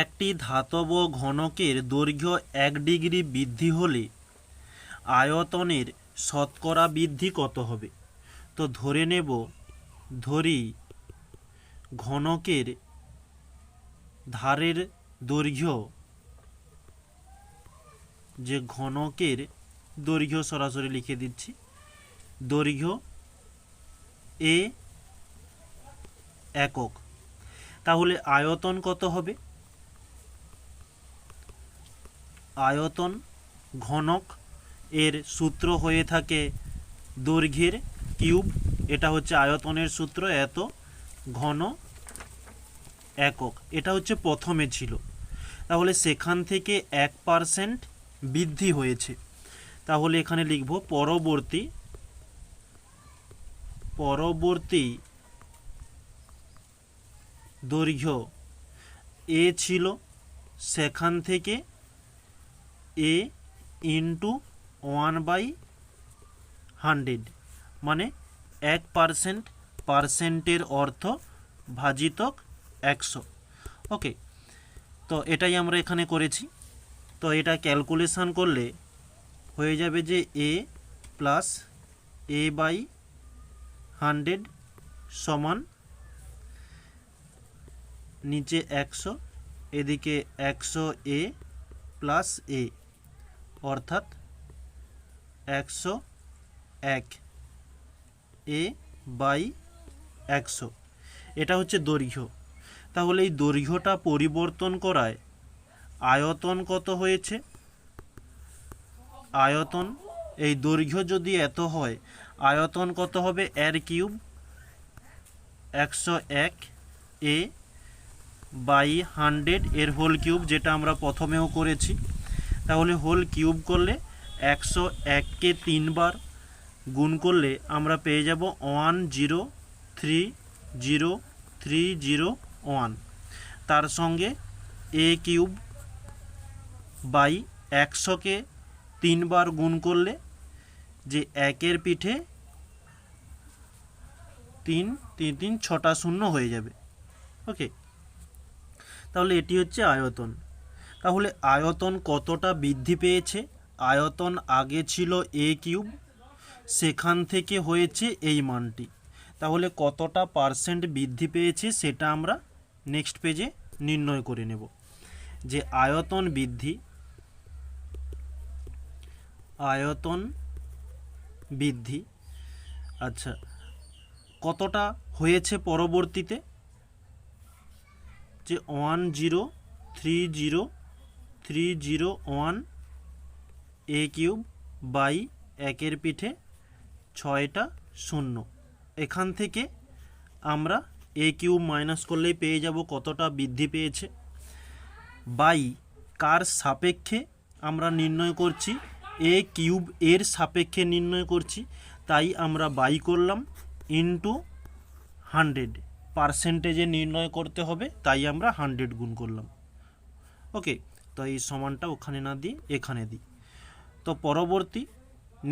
একটি ধাতব ঘনকের দৈর্ঘ্য 1 ডিগ্রি বৃদ্ধি হলে আয়তনের শতকরা বৃদ্ধি কত হবে? তো ধরি ঘনকের ধারের দৈর্ঘ্য, যে ঘনকের দৈর্ঘ্য সরাসরি লিখে দিচ্ছি, দৈর্ঘ্য এ একক, তাহলে আয়তন কত হবে? আয়তন ঘনক এর সূত্র হয়ে থাকে দৈর্ঘ্যের কিউব, এটা হচ্ছে আয়তনের সূত্র, এত ঘন একক, এটা হচ্ছে প্রথমে ছিল। তাহলে সেখান থেকে 1% বৃদ্ধি হয়েছে, তাহলে এখানে লিখব পরবর্তী দৈর্ঘ্য এ ছিল, সেখান থেকে এ ইন্টু 1/100, মানে 1%, পার্সেন্টের অর্থ ভাজিতক 100। ওকে, তো এটাই আমরা এখানে করেছি। তো এটা ক্যালকুলেশন করলে হয়ে যাবে যে এ প্লাস a/100 সমান নিচে 100, এদিকে 100a প্লাস এ, অর্থাৎ 101 a/100। এটা হচ্ছে দৈর্ঘ্য। তাহলে এই দৈর্ঘ্যটা পরিবর্তন করায় আয়তন কত হয়েছে? আয়তন, এই দৈর্ঘ্য যদি এত হয়, আয়তন কত হবে? এর কিউব 101 a/100 এর হোল কিউব, যেটা আমরা প্রথমেও করেছি। তাহলে হোল কিউব করলে 101কে 3 বার গুণ করলে আমরা পেয়ে যাব 1030301। তার সঙ্গে এ কিউব বাই 100কে 3 বার গুণ করলে যে 1-এর পিঠে 3 3 3 6টা শূন্য হয়ে যাবে। ওকে, তাহলে এটি হচ্ছে আয়তন। তাহলে আয়তন কতটা বৃদ্ধি পেয়েছে? আয়তন আগে ছিল এ কিউব, সেখান থেকে হয়েছে এই মানটি। তাহলে কতটা পার্সেন্ট বৃদ্ধি পেয়েছে সেটা আমরা নেক্সট পেজে নির্ণয় করে নেব। যে আয়তন বৃদ্ধি, আচ্ছা, কতটা হয়েছে পরবর্তীতে? যে 1030301 এ কিউব বাই 1-এর পিঠে 6টা শূন্য। এখান থেকে আমরা এ কিউব মাইনাস করলেই পেয়ে যাব কতটা বৃদ্ধি পেয়েছে। বাই কার সাপেক্ষে আমরা নির্ণয় করছি? এ কিউব এর সাপেক্ষে নির্ণয় করছি, তাই আমরা বাই করলাম, ইন্টু 100, পার্সেন্টেজে নির্ণয় করতে হবে, তাই আমরা 100 গুণ করলাম। ওকে, তো এই সমানটা ওখানে না দিয়ে এখানে দিই। তো পরবর্তী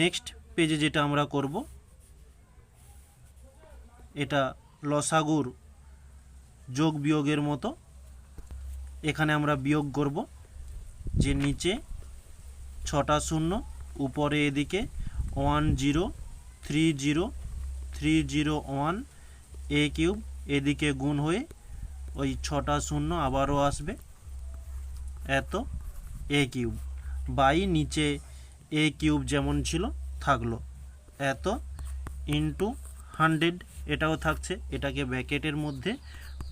নেক্সট পেজে যেটা আমরা করব, এটা লসাগুর যোগ বিয়োগের মতো। এখানে আমরা বিয়োগ করব, যে নিচে 6টা শূন্য, উপরে এদিকে 1030301 এ কিউব, এদিকে গুণ হয়ে ওই 6টা শূন্য আবারও আসবে, এত এ কিউব বাই নিচে এ কিউব যেমন ছিল থাকলো, এত ইন্টু 100, এটাও থাকছে, এটাকে ব্র্যাকেটের মধ্যে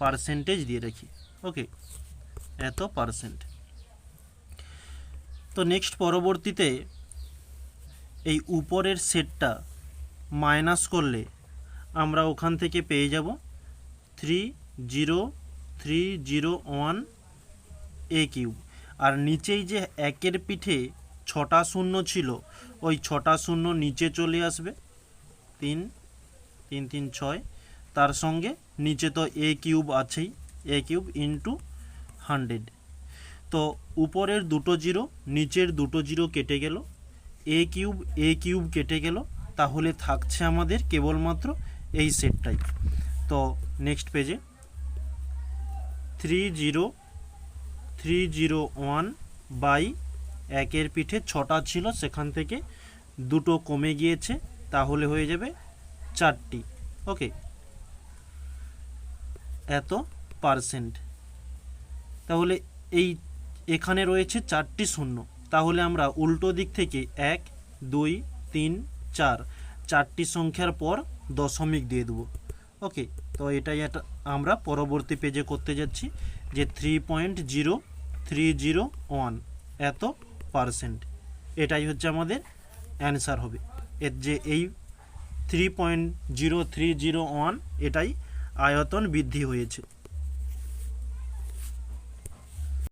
পার্সেন্টেজ দিয়ে রাখি। ওকে, এত পার্সেন্ট। তো নেক্সট পরবর্তীতে এই উপরের সেটটা মাইনাস করলে আমরা ওখান থেকে পেয়ে যাব 30301 এ কিউব, আর নিচেই যে 1-এর পিঠে 6টা শূন্য ছিল, ওই 6টা শূন্য নিচে চলে আসবে, 3 3 3 6, তার সঙ্গে নিচে তো এ কিউব আছেই, এ কিউব ইন্টু 100। তো উপরের দুটো জিরো, নিচের দুটো জিরো কেটে গেল, এ কিউব কেটে গেল, তাহলে থাকছে আমাদের কেবলমাত্র এই সেটটাই। তো নেক্সট পেজে 30301 301 বাই 1 পিঠে 6টা ছিল, সেখান থেকে 2টো কমে গিয়েছে, তাহলে হয়ে যাবে 4টি। ওকে, এত পার্সেন্ট। তাহলে এখানে রয়েছে 4টি শূন্য, তাহলে আমরা উল্টো দিক থেকে 1 2 3 4 4টি সংখ্যার পর দশমিক দিয়ে দেবো। ওকে, তো এটাই আমরা পরবর্তী পেজে করতে যাচ্ছি যে 3.0301 এত পার্সেন্ট, এটাই হচ্ছে আমাদের অ্যান্সার হবে। এর যে এই 3.0301 এটাই আয়তন বৃদ্ধি হয়েছে।